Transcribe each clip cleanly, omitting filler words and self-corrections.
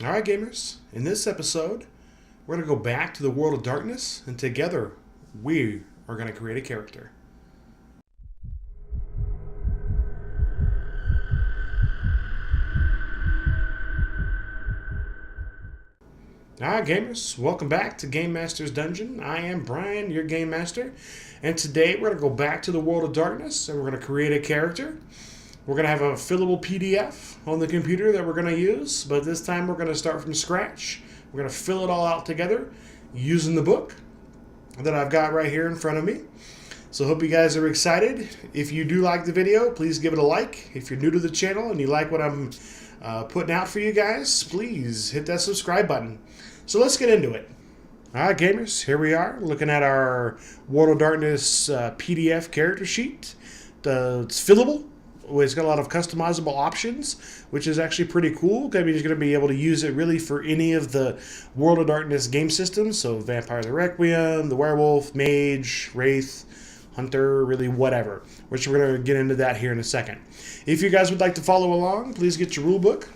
Alright, gamers, in this episode, we're going to go back to the world of darkness, and together, we are going to create a character. Alright, gamers, welcome back to Game Master's Dungeon. I am Brian, your Game Master, and today we're going to go back to the world of darkness, and we're going to create a character. We're going to have a fillable PDF on the computer that we're going to use, but this time we're going to start from scratch. We're going to fill it all out together using the book that I've got right here in front of me. So hope you guys are excited. If you do like the video, please give it a like. If you're new to the channel and you like what I'm putting out for you guys, please hit that subscribe button. So let's get into it. Alright, gamers, here we are looking at our World of Darkness PDF character sheet. It's fillable. It's got a lot of customizable options, which is actually pretty cool. I mean, you're going to be able to use it really for any of the World of Darkness game systems. So Vampire the Requiem, the Werewolf, Mage, Wraith, Hunter, really whatever. Which we're going to get into that here in a second. If you guys would like to follow along, please get your rule book.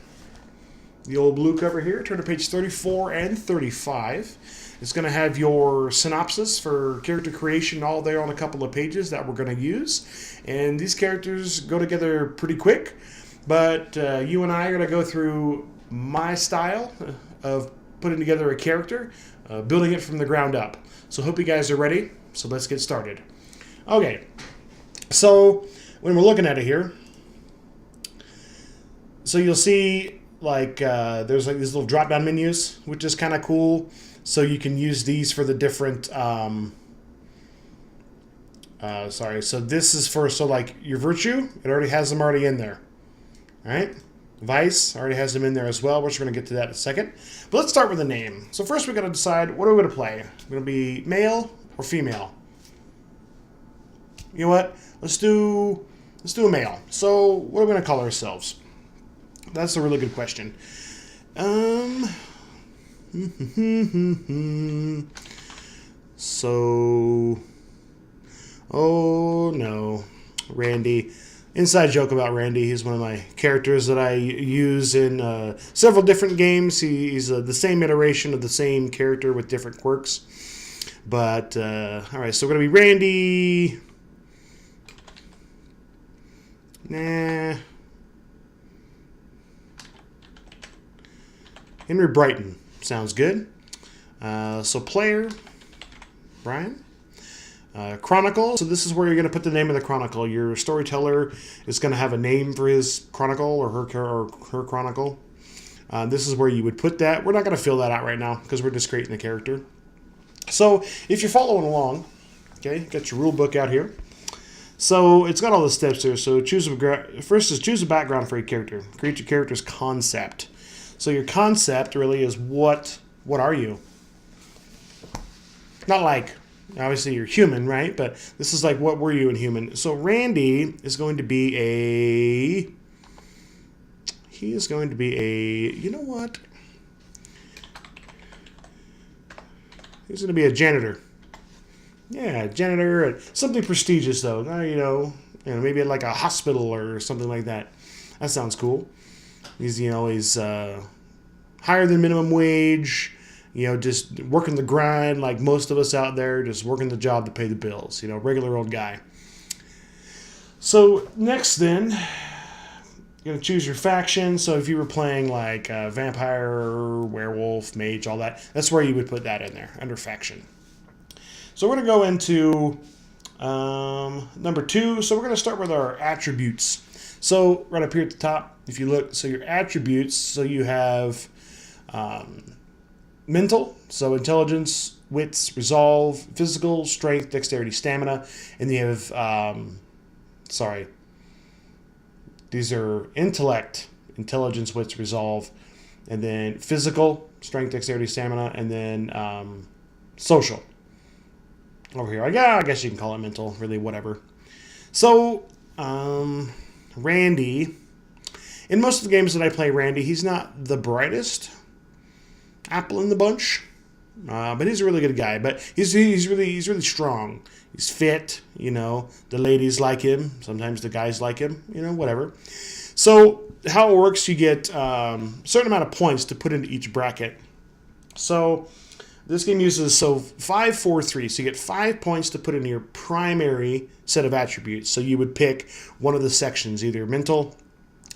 The old blue cover here. Turn to page 34 and 35. It's going to have your synopsis for character creation all there on a couple of pages that we're going to use. And these characters go together pretty quick, but you and I are going to go through my style of putting together a character, building it from the ground up. So hope you guys are ready. So let's get started. Okay, so when we're looking at it here, so you'll see like there's like these little drop-down menus, which is kind of cool. So you can use these for the different, so this is for, so like your virtue, it already has them already in there. All right. Vice already has them in there as well, which we're going to get to that in a second. But let's start with the name. So first we got to decide, what are we going to play? We're going to be male or female? You know what? Let's do a male. So what are we going to call ourselves? That's a really good question. So, oh no, Randy. Inside joke about Randy. He's one of my characters that I use in several different games. He's the same iteration of the same character with different quirks. But, all right, so we're going to be Randy. Nah. Henry Brighton. Sounds good. So player, Brian. Chronicle. So this is where you're going to put the name of the chronicle. Your storyteller is going to have a name for his chronicle or her chronicle. This is where you would put that. We're not going to fill that out right now because we're just creating the character. So if you're following along, okay, got your rule book out here. So it's got all the steps here. So first is choose a background for your character. Create your character's concept. So your concept really is what are you? Not like, obviously you're human, right? But this is like, what were you in human? So Randy is going to be you know what? He's going to be a janitor. Yeah, janitor, something prestigious though. You know, maybe at like a hospital or something like that. That sounds cool. He's higher than minimum wage, just working the grind like most of us out there, just working the job to pay the bills, regular old guy. So next then, you're going to choose your faction. So if you were playing like vampire, werewolf, mage, all that, that's where you would put that in there, under faction. So we're going to go into number 2. So we're going to start with our attributes. So right up here at the top, if you look, so your attributes, so you have mental, so intelligence, wits, resolve, physical, strength, dexterity, stamina, and you have, these are intellect, intelligence, wits, resolve, and then physical, strength, dexterity, stamina, and then social. Over here, I guess you can call it mental, really, whatever. So, Randy, in most of the games that I play Randy, he's not the brightest apple in the bunch, but he's a really good guy. But he's really strong. He's fit, the ladies like him. Sometimes the guys like him, whatever. So how it works, you get a certain amount of points to put into each bracket. So this game uses 5, 4, 3. So you get 5 points to put in your primary set of attributes. So you would pick one of the sections, either mental,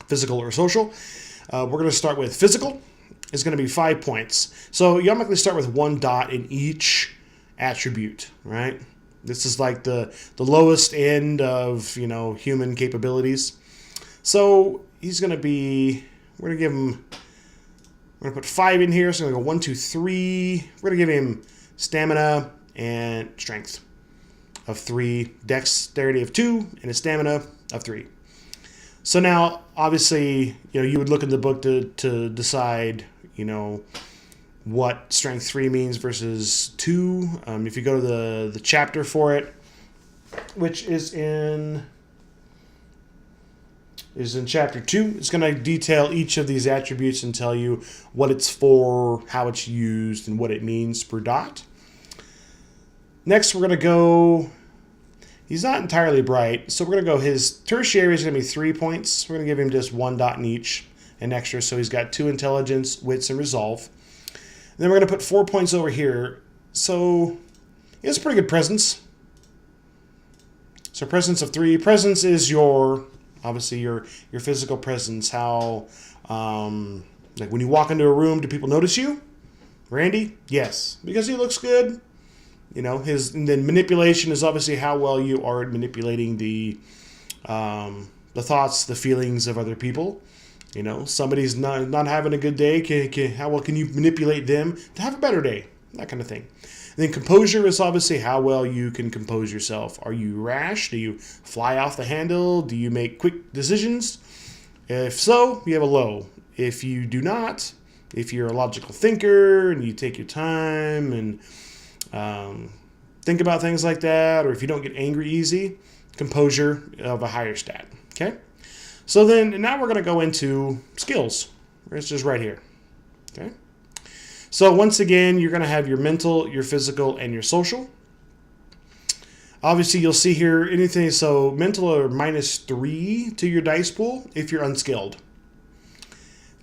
physical, or social. We're going to start with physical. It's going to be 5 points. So you automatically start with 1 dot in each attribute, right? This is like the lowest end of, human capabilities. So he's going to be, we're going to give him, we're going to put 5 in here. So we're going to go 1, 2, 3. We're going to give him stamina and strength of 3, dexterity of 2, and a stamina of 3. So now, obviously, you would look in the book to decide, what strength 3 means versus 2. If you go to the chapter for it, which is in chapter 2, it's going to detail each of these attributes and tell you what it's for, how it's used, and what it means per dot. Next, we're going to go... He's not entirely bright, so we're going to go his tertiary is going to be 3 points. We're going to give him just 1 dot in each, an extra, so he's got 2 intelligence, wits, and resolve. And then we're going to put 4 points over here. So he has pretty good presence. So presence of 3. Presence is obviously your physical presence. How, like when you walk into a room, do people notice you? Randy? Yes, because he looks good. And then manipulation is obviously how well you are at manipulating the thoughts, the feelings of other people. Somebody's not having a good day. How well can you manipulate them to have a better day? That kind of thing. And then composure is obviously how well you can compose yourself. Are you rash? Do you fly off the handle? Do you make quick decisions? If so, you have a low. If you do not, if you're a logical thinker and you take your time and think about things like that, or if you don't get angry easy, composure of a higher stat. Okay? So then now we're going to go into skills. It's just right here. Okay? So once again, you're going to have your mental, your physical, and your social. Obviously, you'll see here anything. So mental are -3 to your dice pool if you're unskilled.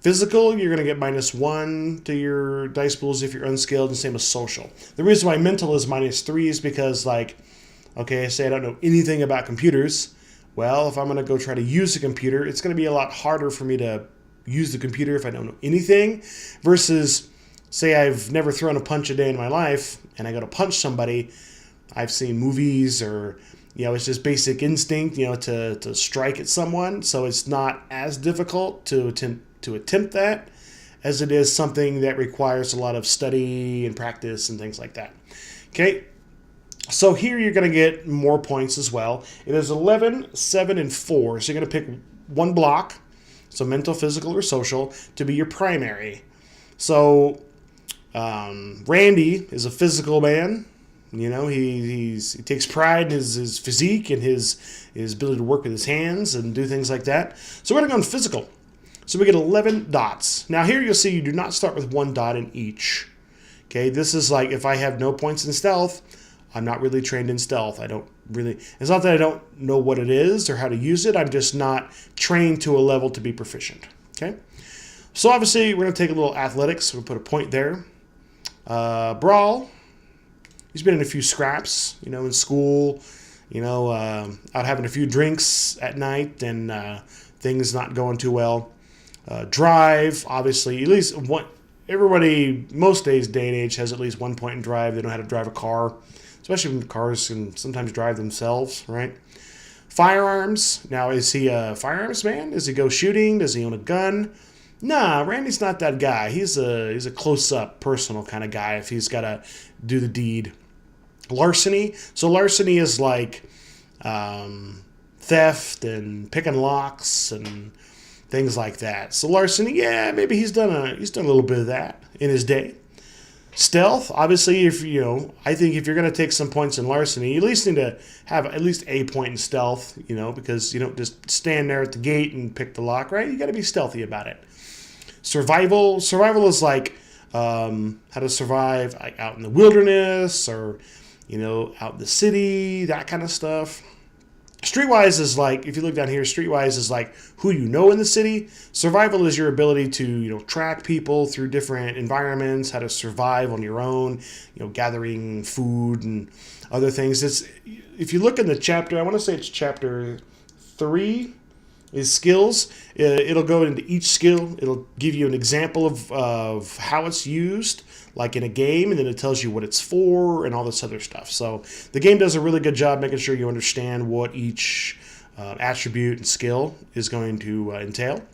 Physical, you're going to get -1 to your dice pools if you're unskilled, and same as social. The reason why mental is -3 is because, say I don't know anything about computers. Well, if I'm going to go try to use a computer, it's going to be a lot harder for me to use the computer if I don't know anything versus, say I've never thrown a punch a day in my life and I go to punch somebody. I've seen movies or, it's just basic instinct, to strike at someone. So it's not as difficult to attempt that as it is something that requires a lot of study and practice and things like that. Okay. So here you're going to get more points as well. It is 11, 7, and 4. So you're going to pick one block, so mental, physical, or social, to be your primary. So Randy is a physical man. He takes pride in his physique and his ability to work with his hands and do things like that. So we're going to go in physical. So we get 11 dots. Now here you'll see you do not start with 1 dot in each. Okay, this is like if I have no points in stealth, I'm not really trained in stealth. It's not that I don't know what it is or how to use it. I'm just not trained to a level to be proficient. Okay, so obviously we're going to take a little athletics. We'll put a point there. Brawl. He's been in a few scraps, in school, out having a few drinks at night and things not going too well. Drive, obviously, at least one. Everybody, most days, day and age, has at least 1 point in drive. They know how to drive a car, especially when cars can sometimes drive themselves, right? Firearms. Now, is he a firearms man? Does he go shooting? Does he own a gun? Nah, Randy's not that guy. He's a close-up, personal kind of guy if he's got to do the deed. Larceny. So larceny is like theft and picking locks and things like that. So larceny, yeah, maybe he's done a little bit of that in his day. Stealth, obviously, I think if you're going to take some points in larceny, you at least need to have at least a point in stealth, because you don't just stand there at the gate and pick the lock, right? You got to be stealthy about it. Survival is like how to survive out in the wilderness or, out in the city, that kind of stuff. Streetwise is like, if you look down here, Streetwise is like who you know in the city. Survival is your ability to, track people through different environments, how to survive on your own, gathering food and other things. If you look in the chapter, I want to say it's chapter 3 is skills. It'll go into each skill. It'll give you an example of how it's used, like in a game, and then it tells you what it's for and all this other stuff. So the game does a really good job making sure you understand what each attribute and skill is going to entail.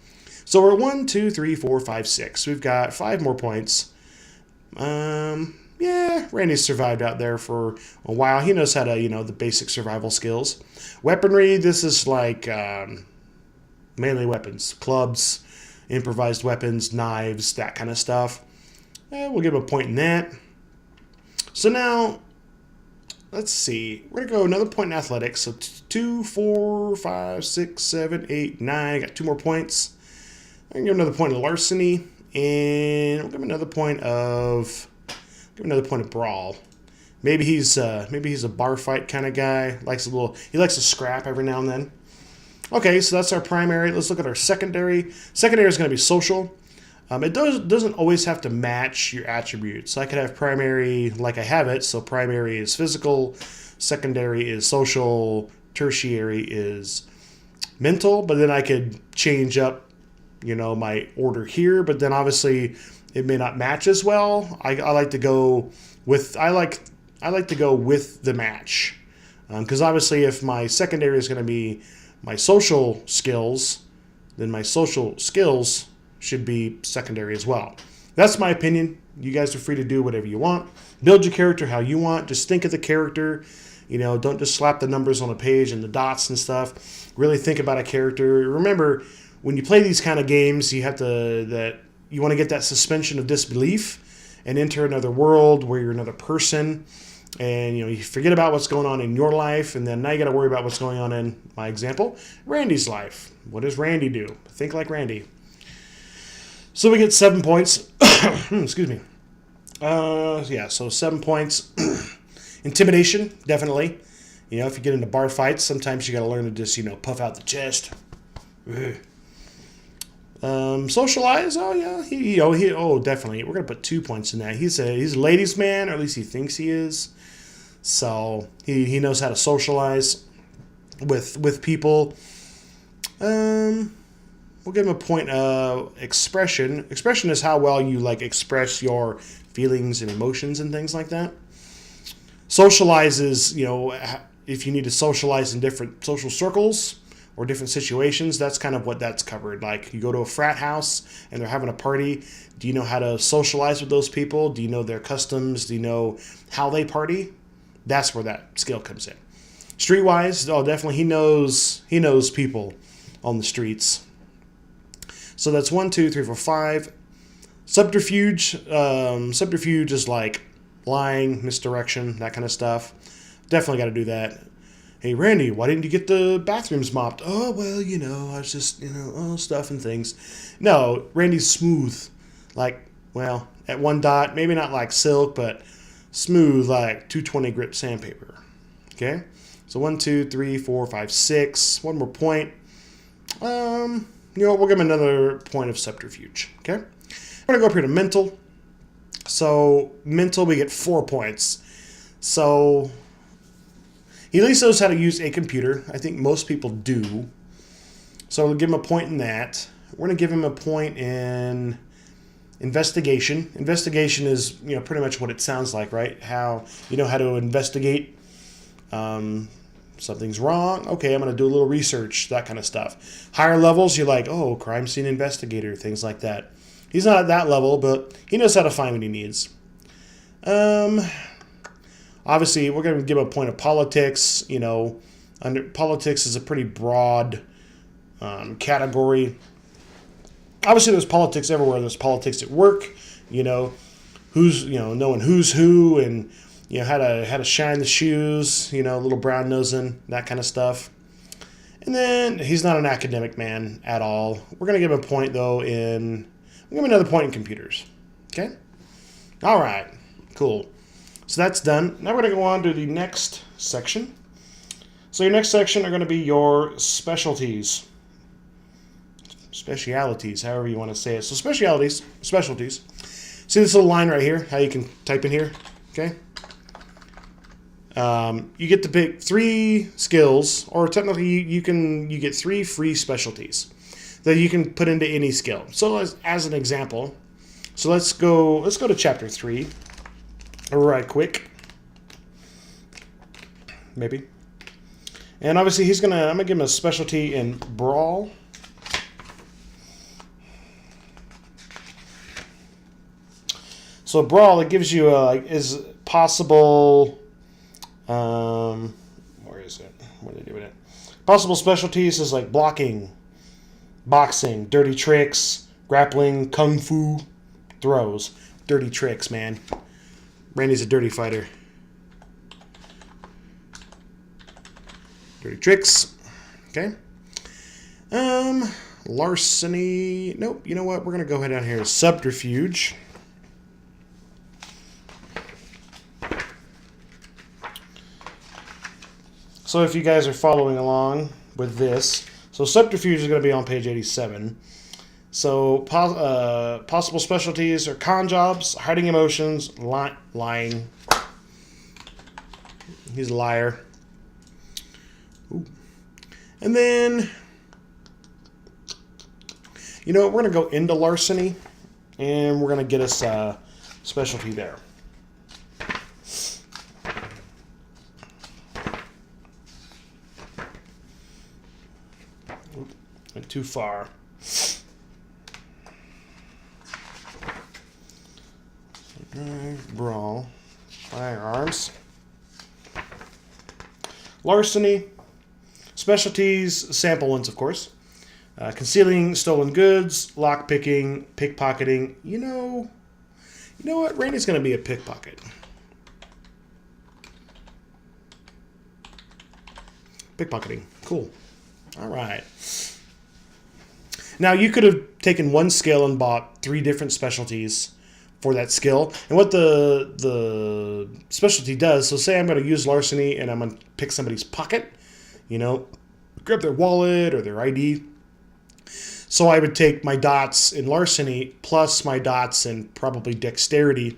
So we're 1, 2, 3, 4, 5, 6. We've got 5 more points. Yeah, Randy's survived out there for a while. He knows how to, the basic survival skills. Weaponry, this is like melee weapons, clubs, improvised weapons, knives, that kind of stuff. We'll give him a point in that. So now, let's see. We're going to go another point in athletics. So 2, 4, 5, 6, 7, 8, 9. Got 2 more points. I'm going to give him another point of larceny. And we'll give him another point of brawl. Maybe he's a bar fight kind of guy. He likes to scrap every now and then. Okay, so that's our primary. Let's look at our secondary. Secondary is going to be social. It doesn't always have to match your attributes. I could have primary like I have it. So primary is physical, secondary is social, tertiary is mental. But then I could change up, my order here. But then obviously it may not match as well. I like to go with the match, because obviously if my secondary is going to be my social skills, then my social skills should be secondary as well. That's my opinion. You guys are free to do whatever you want. Build your character how you want. Just think of the character. Don't just slap the numbers on a page and the dots and stuff. Really think about a character. Remember, when you play these kind of games, you want to get that suspension of disbelief and enter another world where you're another person. And, you forget about what's going on in your life, and then now you got to worry about what's going on in, my example, Randy's life. What does Randy do? Think like Randy. So we get 7 points. Excuse me. So 7 points. Intimidation, definitely. If you get into bar fights, sometimes you got to learn to just, puff out the chest. Socialize, oh yeah, definitely. We're gonna put 2 points in that. He's a ladies' man, or at least he thinks he is. So he knows how to socialize with people. We'll give him a point of expression. Expression is how well you express your feelings and emotions and things like that. Socialize is, if you need to socialize in different social circles or different situations, that's kind of what that's covered. Like you go to a frat house and they're having a party. Do you know how to socialize with those people? Do you know their customs? Do you know how they party? That's where that skill comes in. Streetwise, definitely he knows people on the streets. So that's 1, 2, 3, 4, 5. Subterfuge. Subterfuge is like lying, misdirection, that kind of stuff. Definitely got to do that. Hey, Randy, why didn't you get the bathrooms mopped? Oh, well, I was just, stuff and things. No, Randy's smooth. At one dot, maybe not like silk, but smooth like 220 grit sandpaper. Okay? So 1, 2, 3, 4, 5, 6. One more point. We'll give him another point of subterfuge. Okay? We're going to go up here to mental. So mental, we get 4 points. So he at least knows how to use a computer. I think most people do. So we'll give him a point in that. We're going to give him a point in investigation. Investigation is, pretty much what it sounds like, right? How to investigate. Something's wrong. Okay, I'm going to do a little research, that kind of stuff. Higher levels, you're like, crime scene investigator, things like that. He's not at that level, but he knows how to find what he needs. Obviously, we're going to give him a point of politics. Under politics is a pretty broad category. Obviously, there's politics everywhere. There's politics at work. Knowing who's who, and how to shine the shoes. Little brown nosing, that kind of stuff. And then he's not an academic man at all. We're going to give him a point though give him another point in computers. Okay. All right. Cool. So that's done. Now we're going to go on to the next section. So your next section are going to be your specialties. Specialities, however you want to say it. So specialities. See this little line right here? How you can type in here? Okay. You get to pick 3 skills, or technically you get 3 free specialties that you can put into any skill. So as an example, so let's go to chapter 3 right quick. Maybe. And obviously I'm gonna give him a specialty in brawl. So brawl, it gives you is possible. Where is it? What are they doing it? Possible specialties is like blocking, boxing, dirty tricks, grappling, kung fu, throws. Dirty tricks, man. Randy's a dirty fighter. Dirty tricks. Okay. Larceny. Nope. You know what? We're gonna go ahead down here. Subterfuge. So if you guys are following along with this, so subterfuge is going to be on page 87. So possible specialties are con jobs, hiding emotions, lying. He's a liar. Ooh. And then, you know what, we're going to go into larceny, and we're going to get us a specialty there. Went too far. Brawl. Firearms. Larceny. Specialties, sample ones, of course. Concealing stolen goods, lockpicking, pickpocketing. You know what? Randy's going to be a pickpocket. Pickpocketing. Cool. All right. Now, you could have taken one skill and bought 3 different specialties for that skill. And what the specialty does, so say I'm going to use larceny and I'm going to pick somebody's pocket, grab their wallet or their ID. So I would take my dots in larceny plus my dots in probably dexterity.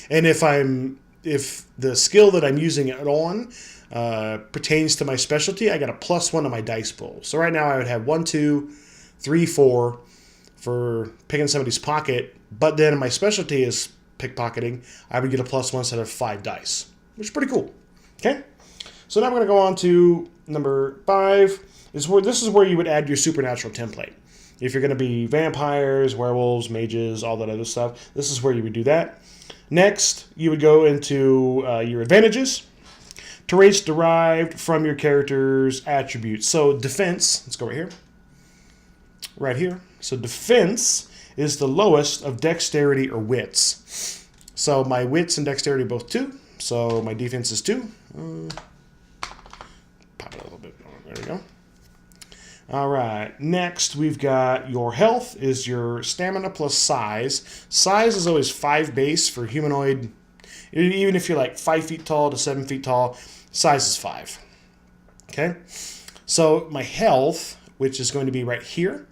And if the skill that I'm using it on pertains to my specialty, I got a +1 on my dice pool. So right now I would have 1, 2, 3, 4 for picking somebody's pocket, but then my specialty is pickpocketing. I would get a +1 instead of 5 dice, which is pretty cool. Okay, so now I'm going to go on to number 5. This is where you would add your supernatural template. If you're going to be vampires, werewolves, mages, all that other stuff, this is where you would do that. Next, you would go into your advantages. Traits derived from your character's attributes. So defense, let's go right here. Right here. So defense is the lowest of dexterity or wits. So my wits and dexterity are both 2. So my defense is 2. Pop it a little bit. There we go. All right. Next, we've got your health is your stamina plus size. Size is always 5 base for humanoid. Even if you're like 5 feet tall to 7 feet tall, size is 5. Okay. So my health, which is going to be right here,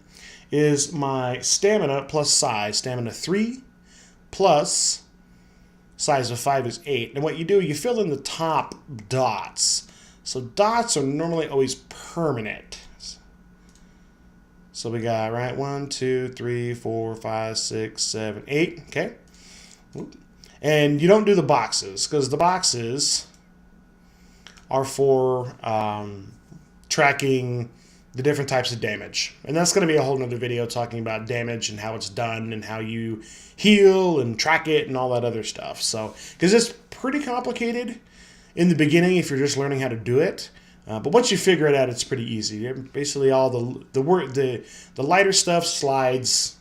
is my stamina plus size. Stamina 3 plus size of 5 is 8. And what you do, you fill in the top dots. So dots are normally always permanent. So we got, right, 1, 2, 3, 4, 5, 6, 7, 8. Okay. And you don't do the boxes because the boxes are for tracking the different types of damage. And that's going to be a whole nother video talking about damage and how it's done and how you heal and track it and all that other stuff. So, because it's pretty complicated in the beginning if you're just learning how to do it. But once you figure it out, it's pretty easy. Basically, all the lighter stuff slides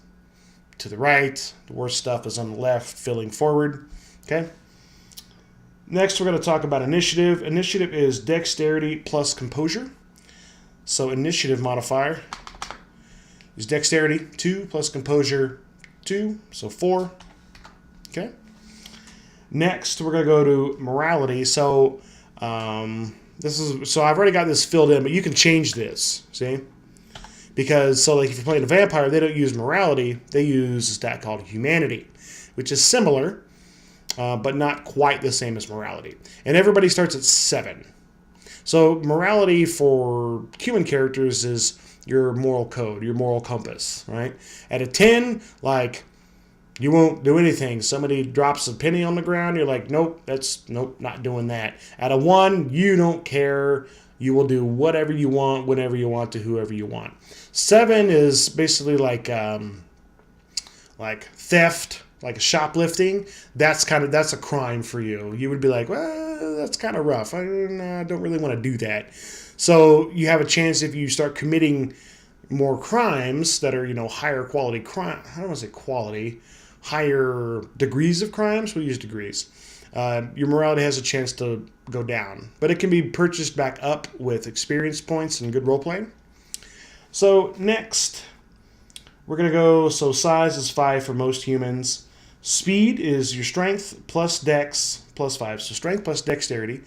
to the right. The worse stuff is on the left, filling forward. Okay. Next, we're going to talk about initiative. Initiative is dexterity plus composure. So initiative modifier is dexterity 2 plus composure 2, so 4. Okay. Next, we're going to go to morality. So So I've already got this filled in, but you can change this. See? Because so like if you're playing a vampire, they don't use morality. They use a stat called humanity, which is similar, but not quite the same as morality. And everybody starts at 7. So morality for human characters is your moral code, your moral compass, right? At a 10, like, you won't do anything. Somebody drops a penny on the ground, you're like, nope, not doing that. At a 1, you don't care. You will do whatever you want, whenever you want, to whoever you want. 7 is basically like theft, like shoplifting. That's a crime for you. You would be like, well, that's kind of rough. I don't really want to do that. So you have a chance if you start committing more crimes that are, higher quality crime. I don't want to say quality, higher degrees of crimes. We'll use degrees. Your morality has a chance to go down, but it can be purchased back up with experience points and good role playing. So next, we're going to go, so size is 5 for most humans. Speed is your strength plus dex plus 5. So strength plus dexterity.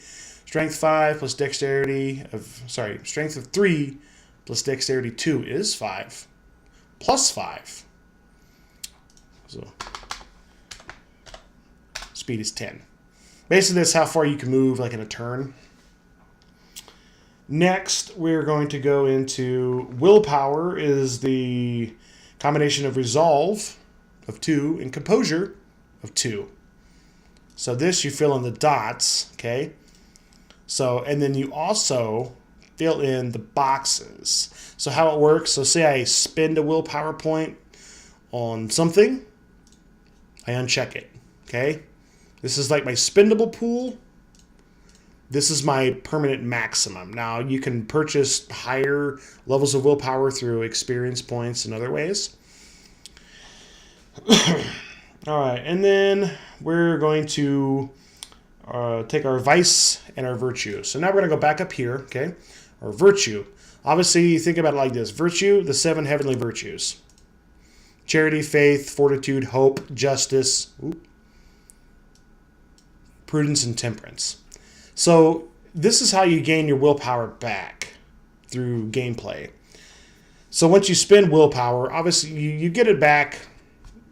Strength 5 plus strength of 3 plus dexterity 2 is 5. Plus 5. So speed is 10. Basically, that's how far you can move, like in a turn. Next, we're going to go into willpower is the combination of resolve of 2 and composure of 2. So this you fill in the dots, okay? So, and then you also fill in the boxes. So how it works, so say I spend a willpower point on something, I uncheck it, okay? This is like my spendable pool. This is my permanent maximum. Now, you can purchase higher levels of willpower through experience points and other ways. All right, and then we're going to take our vice and our virtue. So now we're going to go back up here, okay? Our virtue. Obviously, think about it like this. Virtue, the 7 heavenly virtues. Charity, faith, fortitude, hope, justice, prudence, and temperance. So this is how you gain your willpower back through gameplay. So once you spend willpower, obviously you get it back,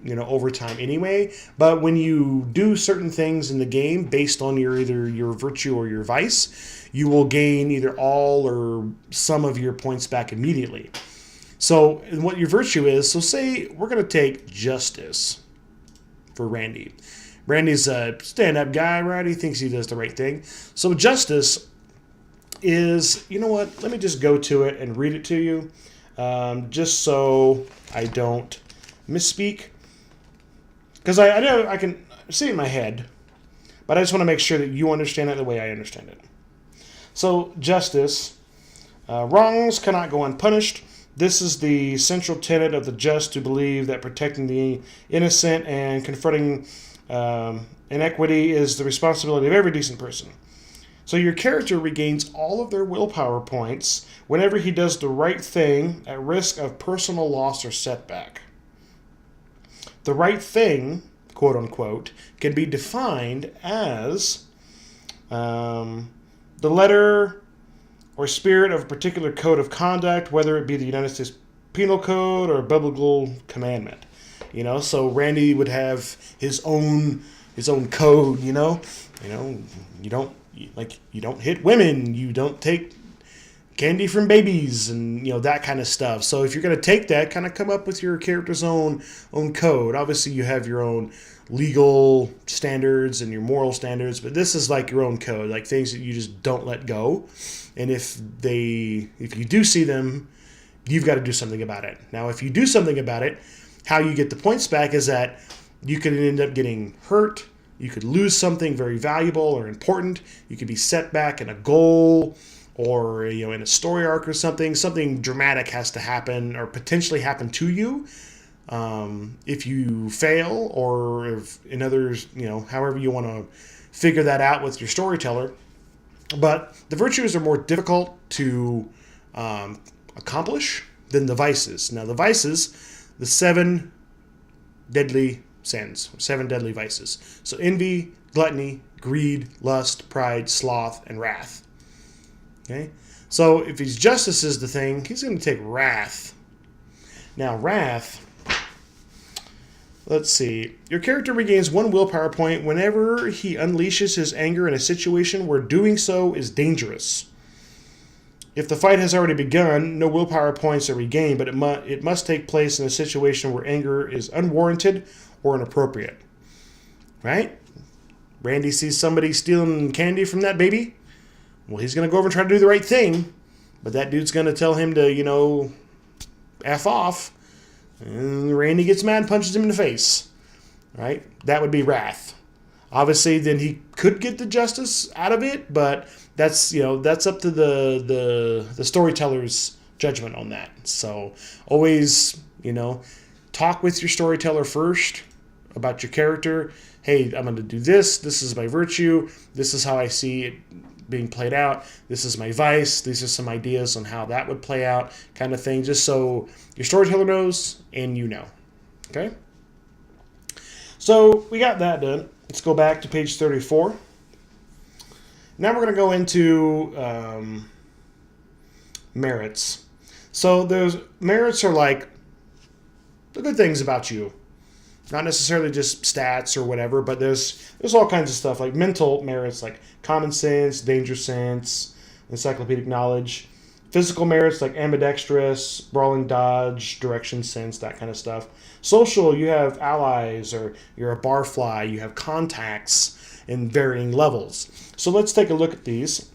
over time anyway. But when you do certain things in the game based on either your virtue or your vice, you will gain either all or some of your points back immediately. So what your virtue is, so say we're going to take justice for Randy. Randy's a stand-up guy, right? He thinks he does the right thing. So justice is, you know what? Let me just go to it and read it to you, just so I don't misspeak. Because I know I can see it in my head, but I just want to make sure that you understand it the way I understand it. So justice, wrongs cannot go unpunished. This is the central tenet of the just to believe that protecting the innocent and confronting inequity is the responsibility of every decent person. So your character regains all of their willpower points whenever he does the right thing at risk of personal loss or setback. The right thing, quote unquote, can be defined as the letter or spirit of a particular code of conduct, whether it be the United States Penal Code or a biblical commandment. So Randy would have his own code. You don't hit women. You don't take candy from babies, and that kind of stuff. So if you're going to take that, kind of come up with your character's own code. Obviously, you have your own legal standards and your moral standards, but this is like your own code, like things that you just don't let go. And if you do see them, you've got to do something about it. Now, if you do something about it, how you get the points back is that you could end up getting hurt. You could lose something very valuable or important. You could be set back in a goal or in a story arc or something. Something dramatic has to happen or potentially happen to you if you fail, or if in others, however you want to figure that out with your storyteller. But the virtues are more difficult to accomplish than the vices. Now, the vices, the 7 deadly sins, 7 deadly vices. So envy, gluttony, greed, lust, pride, sloth, and wrath. Okay? So if his justice is the thing, he's going to take wrath. Now, wrath, let's see. Your character regains 1 willpower point whenever he unleashes his anger in a situation where doing so is dangerous. If the fight has already begun, no willpower points are regained, but it must take place in a situation where anger is unwarranted or inappropriate. Right? Randy sees somebody stealing candy from that baby. Well, he's going to go over and try to do the right thing, but that dude's going to tell him to, F off. And Randy gets mad and punches him in the face. Right? That would be wrath. Obviously, then he could get the justice out of it, but that's up to the storyteller's judgment on that. So always, talk with your storyteller first about your character. Hey, I'm going to do this. This is my virtue. This is how I see it being played out. This is my vice. These are some ideas on how that would play out, kind of thing, just so your storyteller knows and you know. Okay? So we got that done. Let's go back to page 34. Now we're going to go into merits. So those merits are like the good things about you. Not necessarily just stats or whatever, but there's all kinds of stuff like mental merits like common sense, danger sense, encyclopedic knowledge. Physical merits like ambidextrous, brawling dodge, direction sense, that kind of stuff. Social, you have allies, or you're a barfly, you have contacts in varying levels. So let's take a look at these.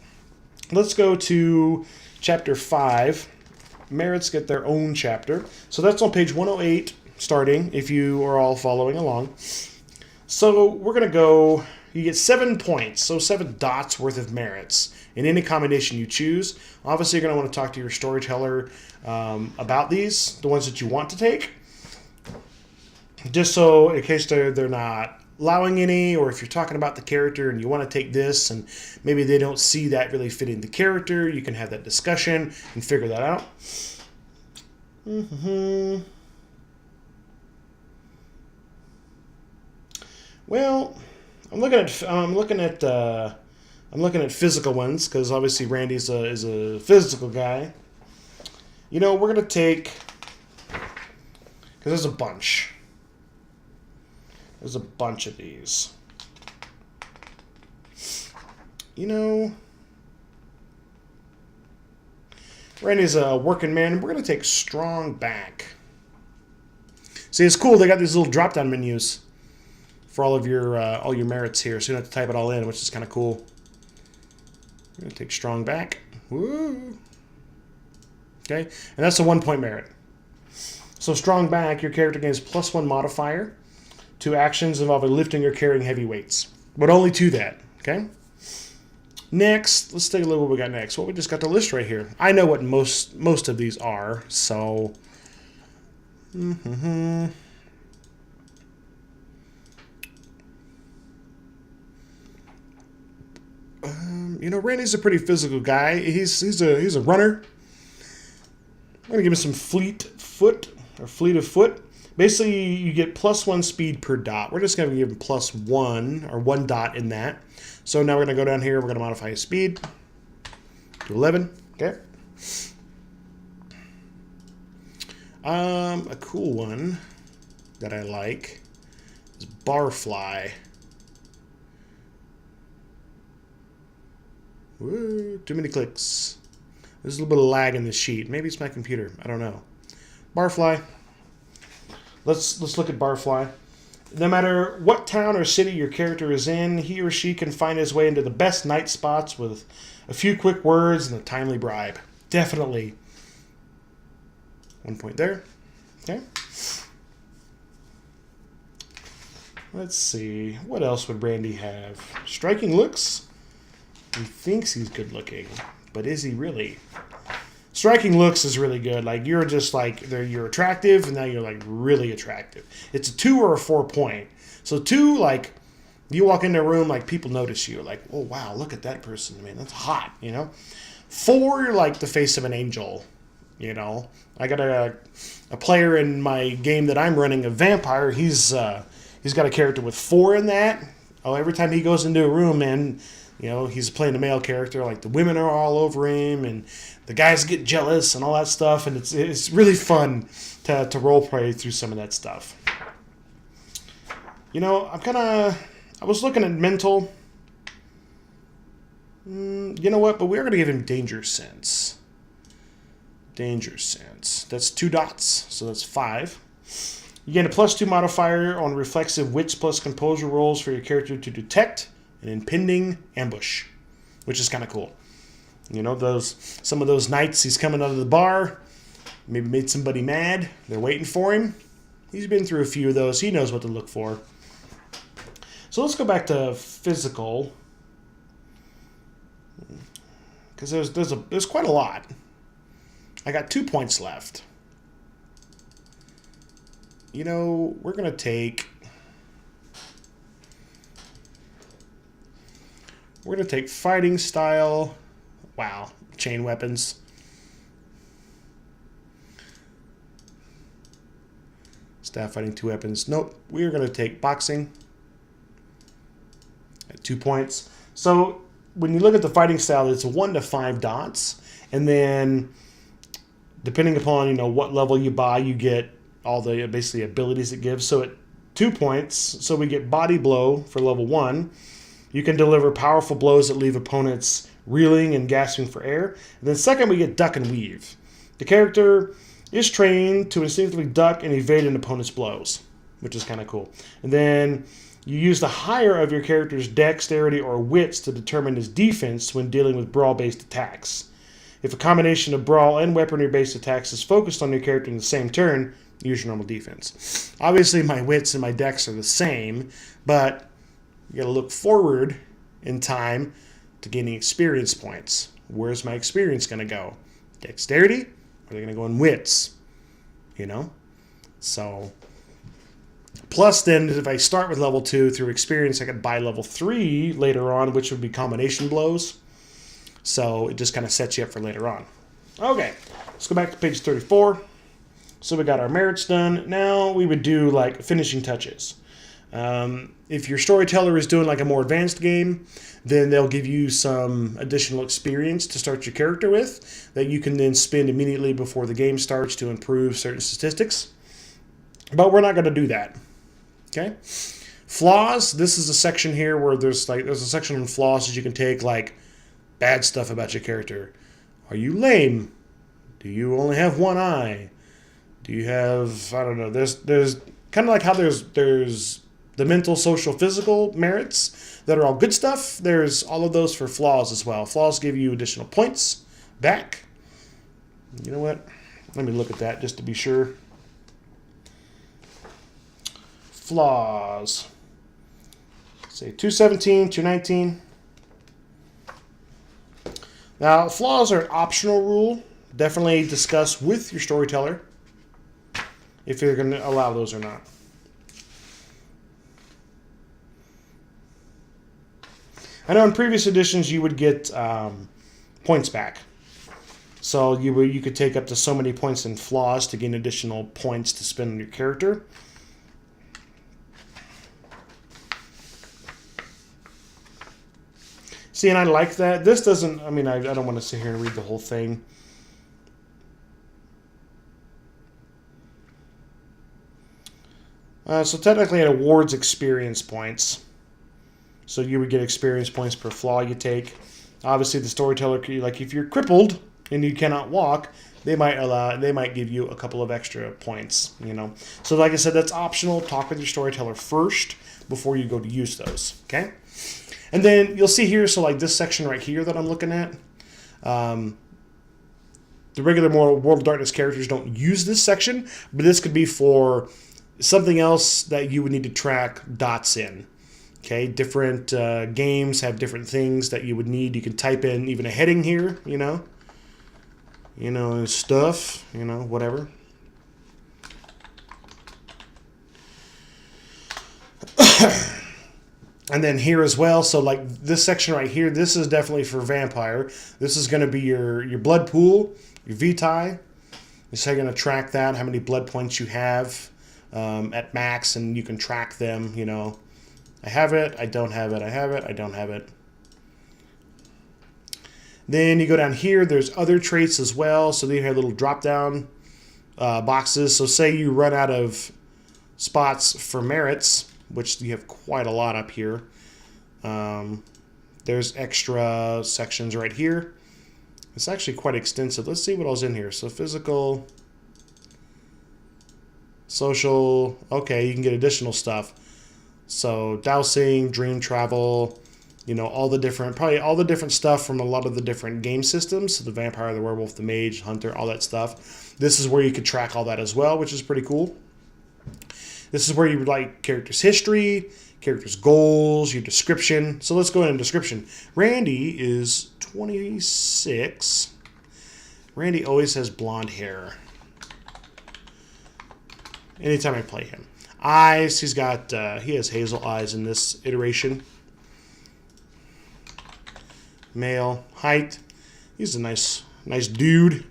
Let's go to chapter 5. Merits get their own chapter. So that's on page 108. Starting, if you are all following along. So we're going to go, you get 7 points, so 7 dots worth of merits in any combination you choose. Obviously, you're going to want to talk to your storyteller about these, the ones that you want to take. Just so in case they're not allowing any, or if you're talking about the character and you want to take this and maybe they don't see that really fitting the character, you can have that discussion and figure that out. Well, I'm looking at physical ones because obviously Randy's is a physical guy. We're gonna take because there's a bunch. There's a bunch of these. Randy's a working man. We're gonna take strong back. See, it's cool. They got these little drop-down menus for all your merits here, so you don't have to type it all in, which is kind of cool. I'm going to take strong back. Woo! Okay, and that's a 1-point merit. So strong back, your character gains +1 modifier to actions involving lifting or carrying heavy weights, but only to that. Okay. Next, let's take a look at what we got next. Well, we just got the list right here. I know what most of these are, so. Randy's a pretty physical guy. He's a runner. I'm gonna give him some fleet of foot. Basically, you get +1 speed per dot. We're just gonna give him +1 or 1 dot in that. So now we're gonna go down here. We're gonna modify his speed to 11. Okay. A cool one that I like is barfly. Woo, too many clicks. There's a little bit of lag in this sheet. Maybe it's my computer. I don't know. Barfly. Let's look at barfly. No matter what town or city your character is in, he or she can find his way into the best night spots with a few quick words and a timely bribe. Definitely. 1 point there. Okay. Let's see. What else would Randy have? Striking looks. He thinks he's good looking, but is he really? Striking looks is really good. Like you're just like you're attractive, and now you're like really attractive. It's a 2 or a 4 point. So 2, like you walk into a room, like people notice you. Like, oh wow, look at that person. I mean, that's hot. 4, you're like the face of an angel. I got a player in my game that I'm running, a vampire. He's got a character with 4 in that. Oh, every time he goes into a room, man, You know, he's playing a male character, like the women are all over him, and the guys get jealous and all that stuff, and it's really fun to role play through some of that stuff. You know, I was looking at mental. You know what? But we're going to give him danger sense. Danger sense. That's 2 dots, so that's 5. You gain a +2 modifier on reflexive wits plus composure rolls for your character to detect an impending ambush, which is kind of cool. You know, some of those nights he's coming out of the bar, maybe made somebody mad. They're waiting for him. He's been through a few of those. He knows what to look for. So let's go back to physical, because there's quite a lot. I got 2 points left. You know, we're gonna take fighting style. Wow, chain weapons. Staff fighting 2 weapons. Nope, we're gonna take boxing at 2 points. So when you look at the fighting style, it's 1 to 5 dots, and then depending upon what level you buy, you get all the basically abilities it gives. So at 2 points, so we get body blow for level 1. You can deliver powerful blows that leave opponents reeling and gasping for air. And then second, we get duck and weave. The character is trained to instinctively duck and evade an opponent's blows, which is kind of cool. And then you use the higher of your character's dexterity or wits to determine his defense when dealing with brawl-based attacks. If a combination of brawl and weaponry-based attacks is focused on your character in the same turn, use your normal defense. Obviously, my wits and my dex are the same, but you got to look forward in time to gaining experience points. Where's my experience going to go? Dexterity? Or are they going to go in wits? So, plus then, if I start with level 2 through experience, I could buy level 3 later on, which would be combination blows. So it just kind of sets you up for later on. Okay, let's go back to page 34. So we got our merits done. Now we would do like finishing touches. If your storyteller is doing like a more advanced game, then they'll give you some additional experience to start your character with that you can then spend immediately before the game starts to improve certain statistics. But we're not going to do that. Okay? Flaws. This is a section here where there's a section on flaws that you can take, like bad stuff about your character. Are you lame? Do you only have one eye? Do you have, I don't know, there's kind of like how there's the mental, social, physical merits that are all good stuff. There's all of those for flaws as well. Flaws give you additional points back. You know what? Let me look at that just to be sure. Flaws. Say 217, 219. Now, flaws are an optional rule. Definitely discuss with your storyteller if you're going to allow those or not. I know in previous editions you would get points back. So you could take up to so many points in flaws to gain additional points to spend on your character. See, and I like that. This doesn't, I don't want to sit here and read the whole thing. So technically it awards experience points. So you would get experience points per flaw you take. Obviously the storyteller, like if you're crippled and you cannot walk, they might give you a couple of extra points, So like I said, that's optional. Talk with your storyteller first before you go to use those, okay? And then you'll see here, so like this section right here that I'm looking at, the regular World of Darkness characters don't use this section, but this could be for something else that you would need to track dots in. Okay, different games have different things that you would need. You can type in even a heading here, and stuff, whatever. And then here as well, so like this section right here, this is definitely for vampire. This is going to be your blood pool, your vitae. So you're going to track that, how many blood points you have at max, and you can track them, I have it, I don't have it, I have it, I don't have it. Then you go down here, there's other traits as well. So then you have little drop down boxes. So say you run out of spots for merits, which you have quite a lot up here. There's extra sections right here. It's actually quite extensive. Let's see what else in here. So physical, social, okay, you can get additional stuff. So dowsing, dream travel, you know, probably all the different stuff from a lot of the different game systems. So the vampire, the werewolf, the mage, hunter, all that stuff. This is where you could track all that as well, which is pretty cool. This is where you would like character's history, character's goals, your description. So let's go into description. Randy is 26. Randy always has blonde hair. Anytime I play him. Eyes, he has hazel eyes in this iteration. Male, height, he's a nice dude.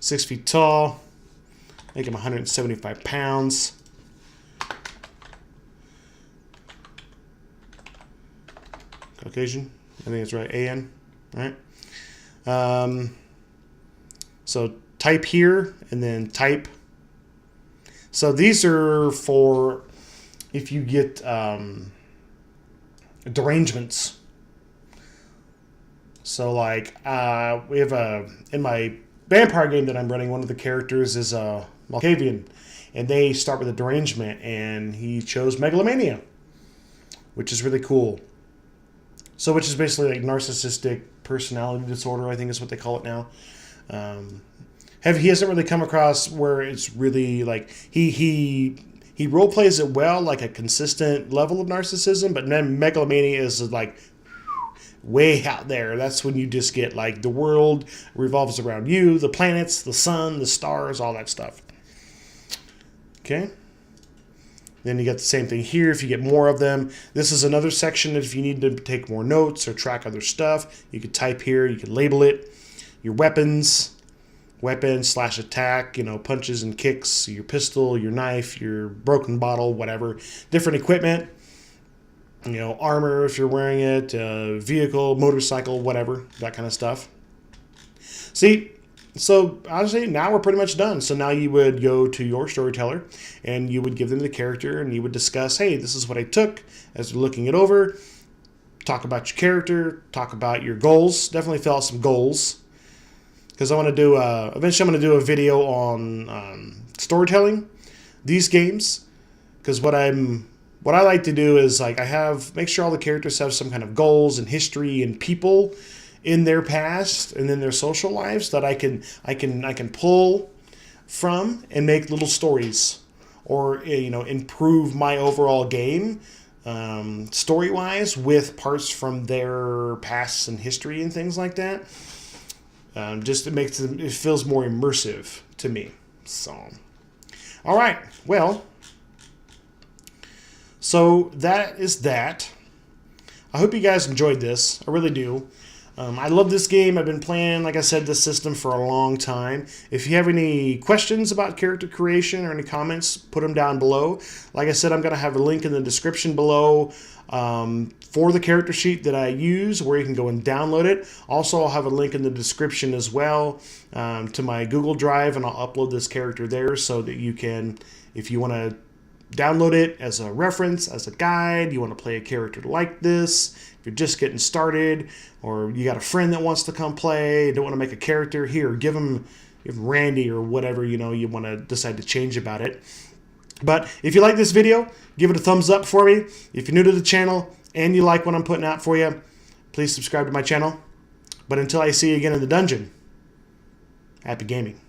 6 feet tall. Make him 175 pounds. Caucasian, I think it's right. AN, right? So type here and then type. So these are for if you get derangements. So like we have in my vampire game that I'm running, one of the characters is a Malkavian, and they start with a derangement, and he chose megalomania, which is really cool. So which is basically like narcissistic personality disorder, I think is what they call it now. He hasn't really come across where it's really like he role plays it well, like a consistent level of narcissism, but then megalomania is like way out there. That's when you just get like the world revolves around you, the planets, the sun, the stars, all that stuff. Okay. Then you get the same thing here if you get more of them. This is another section if you need to take more notes or track other stuff. You could type here, you could label it. Your weapons, weapon/attack, you know, punches and kicks, your pistol, your knife, your broken bottle, whatever. Different equipment, you know, armor if you're wearing it, vehicle, motorcycle, whatever, that kind of stuff. See, so honestly, now we're pretty much done. So now you would go to your storyteller and you would give them the character and you would discuss, hey, this is what I took as they're looking it over. Talk about your character, talk about your goals. Definitely fill out some goals. Because I want to do, eventually I'm going to do a video on storytelling these games. Because what I like to do is like make sure all the characters have some kind of goals and history and people in their past and in their social lives that I can pull from and make little stories, or you know, improve my overall game story wise with parts from their past and history and things like that. Just it feels more immersive to me. So, all right, well, so that is that. I hope you guys enjoyed this. I really do. I love this game. I've been playing, like I said, this system for a long time. If you have any questions about character creation or any comments, put them down below. Like I said, I'm going to have a link in the description below for the character sheet that I use, where you can go and download it. Also, I'll have a link in the description as well to my Google Drive, and I'll upload this character there so that you can, if you want to download it as a reference, as a guide, you want to play a character like this, if you're just getting started, or you got a friend that wants to come play, don't want to make a character, here, give him Randy or whatever, you know, you want to decide to change about it. But if you like this video, give it a thumbs up for me. If you're new to the channel and you like what I'm putting out for you, please subscribe to my channel. But until I see you again in the dungeon, happy gaming.